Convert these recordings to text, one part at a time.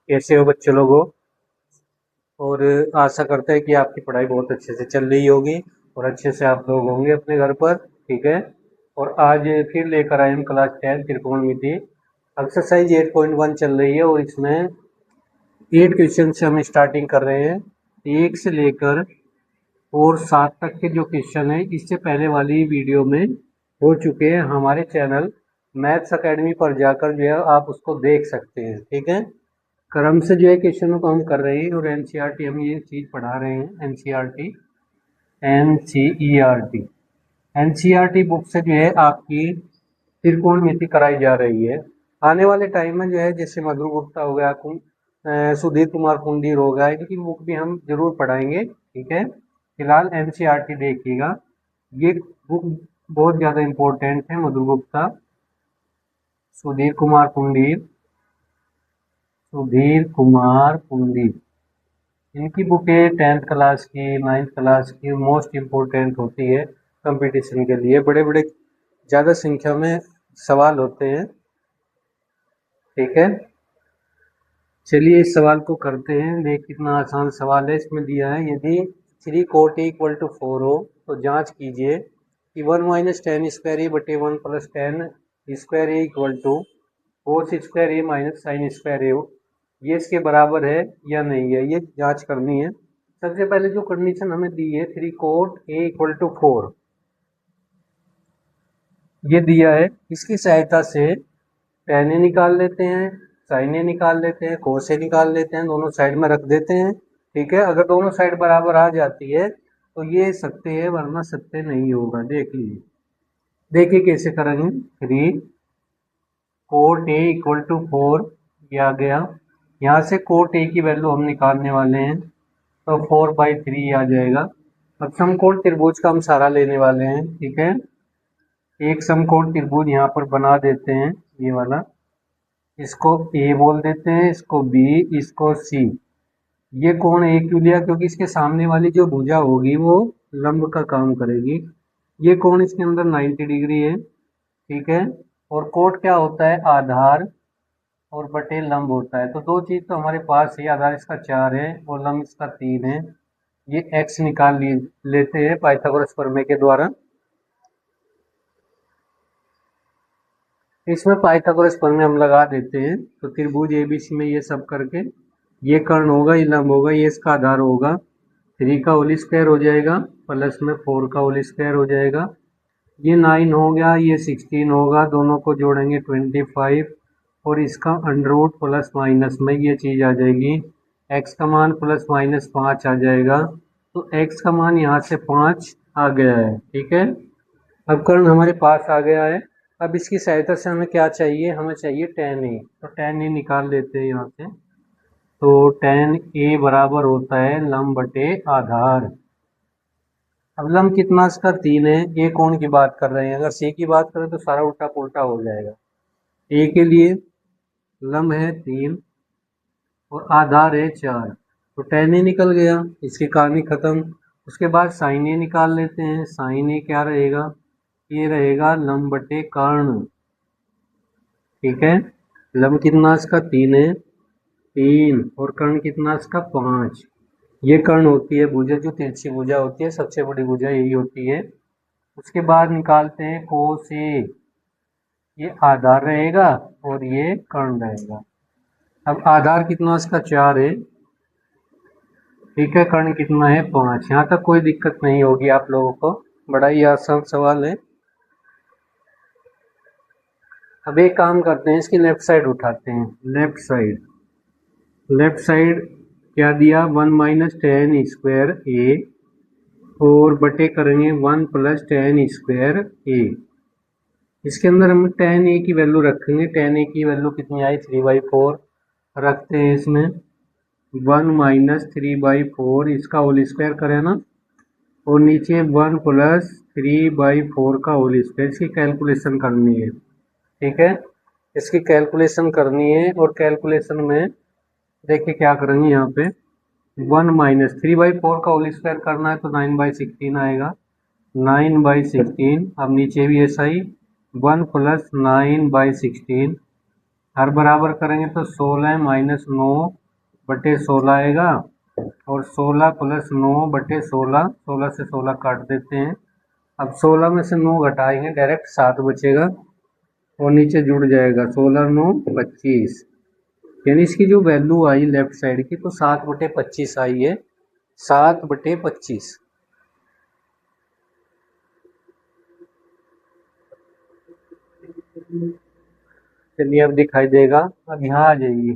कैसे हो बच्चे लोगों। और आशा करते हैं कि आपकी पढ़ाई बहुत अच्छे से चल रही होगी और अच्छे से आप लोग होंगे अपने घर पर। ठीक है। और आज फिर लेकर आए हम क्लास 10 त्रिकोणमिति एक्सरसाइज 8.1 चल रही है और इसमें 8 क्वेश्चन से हम स्टार्टिंग कर रहे हैं। 1 से लेकर और 7 तक के जो क्वेश्चन है इससे पहले वाली वीडियो में हो चुके हैं। हमारे चैनल मैथ्स एकेडमी पर जाकर जो है आप उसको देख सकते हैं। ठीक है। क्रम से जो है क्वेश्चनों को हम कर रहे हैं और एनसीईआरटी हम ये चीज़ पढ़ा रहे हैं। एनसीईआरटी एनसीईआरटी एनसीईआरटी बुक से जो है आपकी त्रिकोणमिति कराई जा रही है। आने वाले टाइम में जो है जैसे मधु गुप्ता हो गया, सुधीर कुमार कुंडीर हो गया, इनकी बुक भी हम जरूर पढ़ाएंगे। ठीक है। फिलहाल एनसीईआरटी देखिएगा, ये बुक बहुत ज़्यादा इम्पोर्टेंट है। मधु गुप्ता, सुधीर कुमार कुंडीर, सुधीर कुमार कुंडीर, इनकी बुकें 10th क्लास की 9th क्लास की मोस्ट इम्पोर्टेंट होती है कंपटीशन के लिए। बड़े बड़े ज़्यादा संख्या में सवाल होते हैं। ठीक है। चलिए इस सवाल को करते हैं। देख कितना आसान सवाल है। इसमें दिया है यदि 3 cot A = 4 हो तो जांच कीजिए कि 1 - 10 स्क्वायर ए बटे 1 + 10 स्क्वायर ए = cos स्क्वायर ए - sin स्क्वायर ए हो, ये इसके बराबर है या नहीं है, ये जांच करनी है। सबसे पहले जो कंडीशन हमें दी है 3 cot A = 4, ये दिया है। इसकी सहायता से tan A निकाल लेते हैं, sin A निकाल लेते हैं, cos A निकाल लेते हैं, दोनों साइड में रख देते हैं। ठीक है। अगर दोनों साइड बराबर आ जाती है तो ये सत्य है, वरना सत्य नहीं होगा। देख लीजिए, देखिए कैसे करेंगे। 3 cot A = 4 ये आ गया। यहाँ से cot A की वैल्यू हम निकालने वाले हैं तो 4/3 आ जाएगा। अब समकोण त्रिभुज का हम सहारा लेने वाले हैं। ठीक है। एक समकोण त्रिभुज यहाँ पर बना देते हैं, ये वाला। इसको ए बोल देते हैं, इसको बी, इसको सी। ये कोण ए क्यों लिया, क्योंकि इसके सामने वाली जो भुजा होगी वो लंब का काम करेगी। ये कोण इसके अंदर 90 डिग्री है। ठीक है। और कोट क्या होता है, आधार और बटे लंब होता है। तो दो चीज तो हमारे पास है, आधार इसका 4 है और लंब इसका 3 है। ये x निकाल लेते हैं पाइथागोरस प्रमेय के द्वारा। इसमें पाइथागोरस प्रमेय हम लगा देते हैं तो त्रिभुज एबीसी में ये सब करके ये कर्ण होगा, ये लंब होगा, ये इसका आधार होगा। 3 का होल स्क्वायर हो जाएगा प्लस में 4 का होल स्क्वायर हो जाएगा। ये 9 हो गया, ये 16 होगा, दोनों को जोड़ेंगे 25 और इसका अंडररूट प्लस माइनस में ये चीज़ आ जाएगी। x का मान ±5 आ जाएगा। तो x का मान यहाँ से 5 आ गया है। ठीक है। अब कर्ण हमारे पास आ गया है। अब इसकी सहायता से हमें क्या चाहिए, हमें चाहिए tan A। तो tan A निकाल लेते हैं यहाँ से। तो tan A बराबर होता है लंब बटे आधार। अब लंब कितना इसका 3 है। ए कोण की बात कर रहे हैं, अगर सी की बात करें तो सारा उल्टा पुल्टा हो जाएगा। ए के लिए लंब है 3 और आधार है 4, तो tan A निकल गया, इसकी कहानी खत्म। उसके बाद sin A निकाल लेते हैं। sin A क्या रहेगा, ये रहेगा लंब बटे कर्ण। ठीक है। लंब कितना इसका 3 है, 3 और कर्ण कितना इसका 5। ये कर्ण होती है भुजा, जो तिरछी भुजा होती है, सबसे बड़ी भुजा यही होती है। उसके बाद निकालते हैं cos A, ये आधार रहेगा और ये कर्ण रहेगा। अब आधार कितना इसका 4 है। ठीक है। कर्ण कितना है 5। यहाँ तक कोई दिक्कत नहीं होगी आप लोगों को, बड़ा ही आसान सवाल है। अब एक काम करते हैं, इसकी लेफ्ट साइड उठाते हैं। लेफ्ट साइड क्या दिया, 1 - 10 स्क्वायर ए और बटे करेंगे 1 + 10 स्क्वायर ए। इसके अंदर हम tan A की वैल्यू रखेंगे। tan A की वैल्यू कितनी आई, 3/4 रखते हैं इसमें। 1 - 3/4 इसका होल स्क्वायर करें ना, और नीचे 1 + 3/4 का होल स्क्वायर। इसकी कैलकुलेशन करनी है। ठीक है। इसकी कैलकुलेशन करनी है और कैलकुलेशन में देखिए क्या करेंगे, यहाँ पे 1 - 3/4 का होल स्क्वायर करना है तो 9/16 आएगा। 9/16। अब नीचे भी ऐसा ही 1 + 9/16 हर बराबर करेंगे तो 16 माइनस 9 बटे 16 आएगा, और 16 प्लस 9 बटे 16, 16 से 16 काट देते हैं। अब 16 में से 9 घटाएंगे, डायरेक्ट 7 बचेगा और नीचे जुड़ जाएगा 16 9 25, यानी इसकी जो वैल्यू आई लेफ्ट साइड की तो 7/25 आई है, 7/25। चलिए अब दिखाई देगा, अब यहाँ आ जाइए।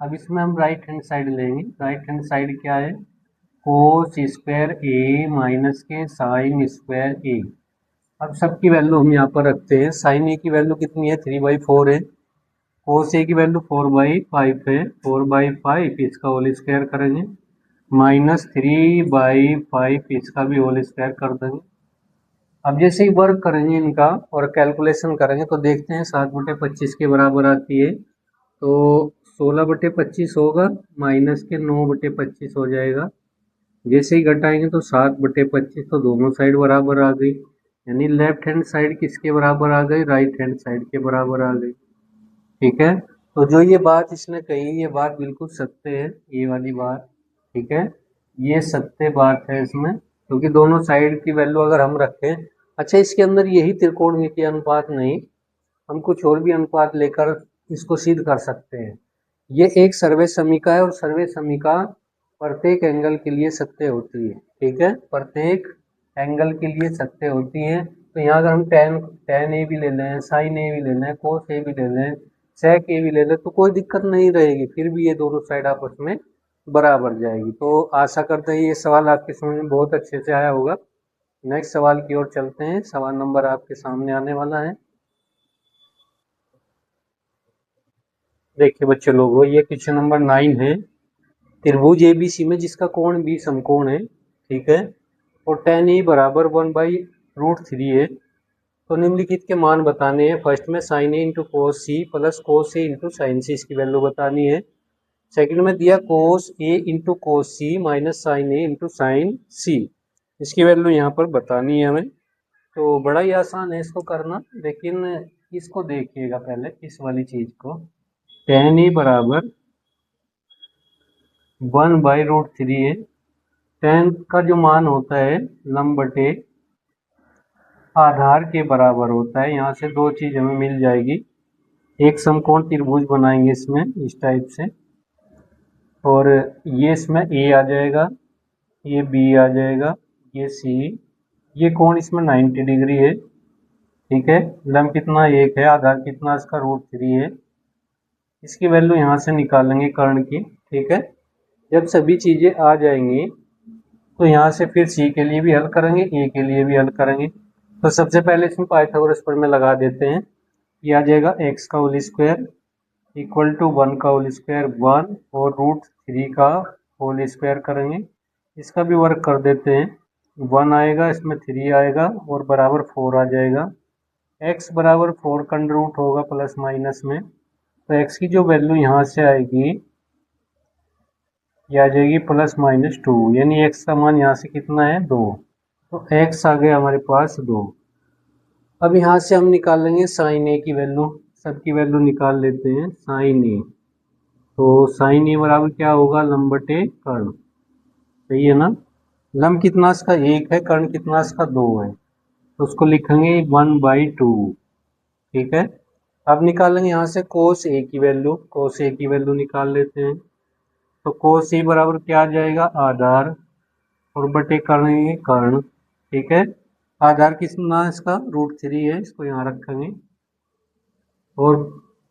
अब इसमें हम राइट हैंड साइड लेंगे। राइट हैंड साइड क्या है, कोस स्क्वायर ए माइनस के साइन स्क्वायर ए। अब सबकी वैल्यू हम यहाँ पर रखते हैं। साइन ए की वैल्यू कितनी है, 3/4 है। कोस ए की वैल्यू 4/5 है, 4/5 इसका होल स्क्वायर करेंगे, माइनस 3/5 इसका भी होल स्क्वायर कर देंगे। अब जैसे ही वर्क करेंगे इनका और कैलकुलेशन करेंगे तो देखते हैं 7/25 के बराबर आती है, तो 16/25 होगा, माइनस के 9/25 हो जाएगा। जैसे ही घटाएंगे तो 7/25, तो दोनों साइड बराबर आ गई, यानी लेफ्ट हैंड साइड किसके बराबर आ गई, राइट हैंड साइड के बराबर आ गई। ठीक है, तो जो ये बात इसने कही, ये बात बिल्कुल सत्य है, ये वाली बात। ठीक है, ये सत्य बात है इसमें, क्योंकि दोनों साइड की वैल्यू अगर हम रखें। अच्छा, इसके अंदर यही त्रिकोणमितीय अनुपात नहीं, हम कुछ और भी अनुपात लेकर इसको सिद्ध कर सकते हैं। ये एक सर्वे समीका है, और सर्वे समीका प्रत्येक एंगल के लिए सत्य होती है। ठीक है, प्रत्येक एंगल के लिए सत्य होती है। तो यहाँ अगर हम टेन ए भी ले लें, साइन ए भी ले लें, कोस ए भी ले लें, सेक ए भी ले लें, तो कोई दिक्कत नहीं रहेगी, फिर भी ये दोनों साइड आपस में बराबर जाएगी। तो आशा करते हैं ये सवाल आपके समझ में बहुत अच्छे से आया होगा। नेक्स्ट सवाल की ओर चलते हैं। सवाल नंबर आपके सामने आने वाला है। देखिए बच्चे लोगों, ये क्वेश्चन नंबर 9 है। त्रिभुज एबीसी में जिसका कोण बी समकोण है, ठीक है, और tan ए बराबर 1/√3 है, तो निम्नलिखित के मान बताने हैं। फर्स्ट में sine A into cos C plus cos A into sine C, इसकी वैल्यू बतानी है। सेकंड में दिया cos A into cos C minus sine A into sine C, इसकी वैल्यू यहाँ पर बतानी है हमें। तो बड़ा ही आसान है इसको करना, लेकिन इसको देखिएगा पहले, इस वाली चीज को। tan ए बराबर 1/√3 है। tan का जो मान होता है लंब बटे आधार के बराबर होता है। यहाँ से दो चीज हमें मिल जाएगी, एक समकोण त्रिभुज बनाएंगे इसमें इस टाइप से, और ये इसमें ए आ जाएगा, ये बी आ जाएगा, ये सी, ये कोण इसमें 90 डिग्री है। ठीक है, लंब कितना 1 है, आधार कितना इसका √3 है। इसकी वैल्यू यहाँ से निकालेंगे कर्ण की। ठीक है, जब सभी चीजें आ जाएंगी तो यहाँ से फिर सी के लिए भी हल करेंगे, ए के लिए भी हल करेंगे। तो सबसे पहले इसमें पाइथागोरस प्रमेय लगा देते हैं। ये आ जाएगा x का होल स्क्वायर इक्वल टू 1 का होल स्क्वायर 1, और √3 का होल स्क्वायर करेंगे, इसका भी वर्क कर देते हैं। 1 आएगा, इसमें 3 आएगा, और बराबर 4 आ जाएगा। x बराबर 4 का अंडर रूट होगा प्लस माइनस में, तो x की जो वैल्यू यहाँ से आएगी ये आ जाएगी +-2, यानी x का मान यहाँ से कितना है 2, तो x आ गया हमारे पास 2। अब यहाँ से हम निकालेंगे साइन ए की वैल्यू, सबकी वैल्यू निकाल लेते हैं। साइन ए, तो साइन ए बराबर क्या होगा, लंब बटे कर्ण, सही है ना। लंब कितना इसका 1 है, कर्ण कितना इसका 2 है, तो उसको लिखेंगे 1/2। ठीक है, अब निकालेंगे यहाँ से कोस ए की वैल्यू, कोस ए की वैल्यू निकाल लेते हैं। तो कोस ए बराबर क्या आ जाएगा, आधार, और बटे कर्ण ये कर्ण। ठीक है, आधार कितना इसका √3 है, इसको यहाँ रखेंगे, और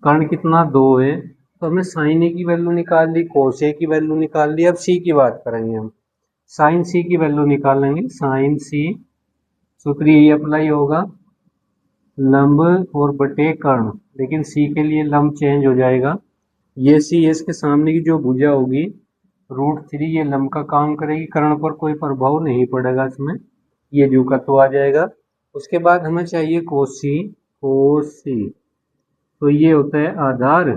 कर्ण कितना 2 है। तो हमने साइन ए की वैल्यू निकाल ली, कोस ए की वैल्यू निकाल ली। अब सी की बात करेंगे हम, साइन सी की वैल्यू निकालेंगे। साइन सी सूत्र यही अप्लाई होगा, लंब और बटे कर्ण, लेकिन सी के लिए लंब चेंज हो जाएगा। ये सी, इसके सामने की जो भुजा होगी √3, ये लंब का काम करेगी, कर्ण पर कोई प्रभाव नहीं पड़ेगा इसमें, ये जू का तो आ जाएगा। उसके बाद हमें चाहिए कोसी, कोसी, तो ये होता है आधार,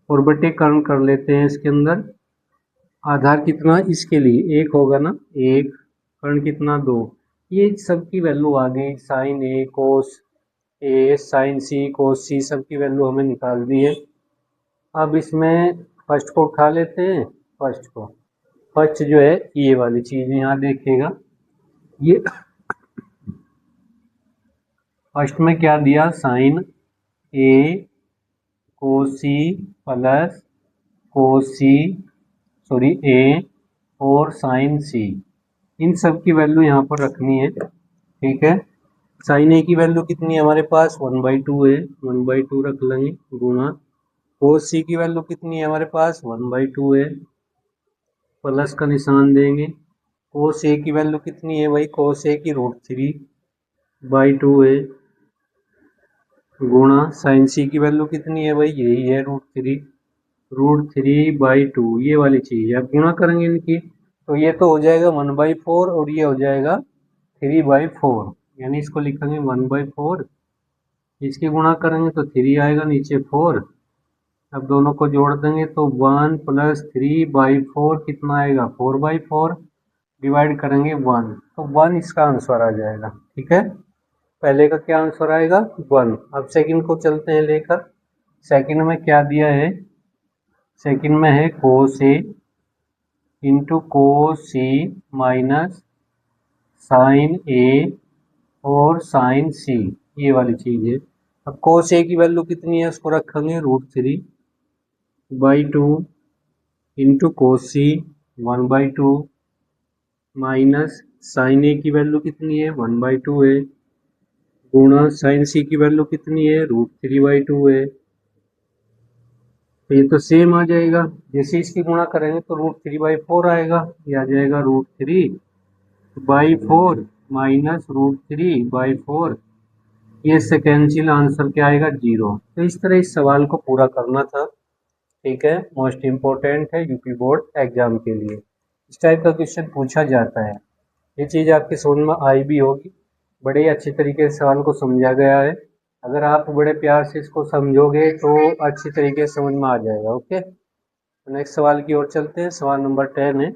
और बटे कर्ण कर लेते हैं इसके अंदर। आधार कितना इसके लिए 1 होगा ना, 1, कर्ण कितना 2, ये सबकी वैल्यू आ गई। साइन ए, कोस ए, साइन सी, कोस सी, सबकी वैल्यू हमें निकाल दी है। अब इसमें फर्स्ट को उठा लेते हैं, फर्स्ट जो है ये वाली चीज़ यहाँ देखिएगा, ये फर्स्ट में क्या दिया, साइन ए कोसी प्लस कोसी सॉरी ए और साइन सी, इन सब की वैल्यू यहाँ पर रखनी है। ठीक है, साइन ए की वैल्यू कितनी है हमारे पास 1/2 है, 1/2 रख लेंगे, गुना कोस सी की वैल्यू कितनी है हमारे पास 1/2 है, प्लस का निशान देंगे। कोस ए की वैल्यू कितनी है भाई, कोस ए की √3/2 है, गुणा साइन सी की वैल्यू कितनी है भाई, यही है √3/2, ये वाली चीज़ है। अब गुणा करेंगे इनकी तो ये तो हो जाएगा 1/4 और ये हो जाएगा 3/4, यानी इसको लिखेंगे 1/4, इसकी गुणा करेंगे तो 3 आएगा, नीचे 4, अब दोनों को जोड़ देंगे तो 1 + 3/4 कितना आएगा 4/4, डिवाइड करेंगे 1 तो 1 इसका आंसर आ जाएगा। ठीक है, पहले का क्या आंसर आएगा 1। अब सेकंड को चलते हैं लेकर, सेकंड में क्या दिया है, सेकंड में है कोस A into cos C minus sine ए और साइन सी, ये वाली चीज़ है। अब कोस ए की वैल्यू कितनी है, उसको रखेंगे √3/2 इंटू कोस सी 1/2 माइनस साइन ए की वैल्यू कितनी है 1/2 है, गुणा साइन सी की वैल्यू कितनी है √3/2 है। तो ये तो सेम आ जाएगा, जैसे इसकी गुणा करेंगे तो √3/4 आएगा, ये आ जाएगा √3/4 माइनस √3/4, ये सेकेंशियल आंसर क्या आएगा 0। तो इस तरह इस सवाल को पूरा करना था। ठीक है, मोस्ट इम्पोर्टेंट है यूपी बोर्ड एग्जाम के लिए, इस टाइप का क्वेश्चन पूछा जाता है। ये चीज़ आपकी समझ में आई भी होगी, बड़े अच्छी तरीके से सवाल को समझा गया है, अगर आप बड़े प्यार से इसको समझोगे तो अच्छी तरीके से समझ में आ जाएगा। ओके, नेक्स्ट सवाल की ओर चलते हैं, सवाल नंबर 10 है।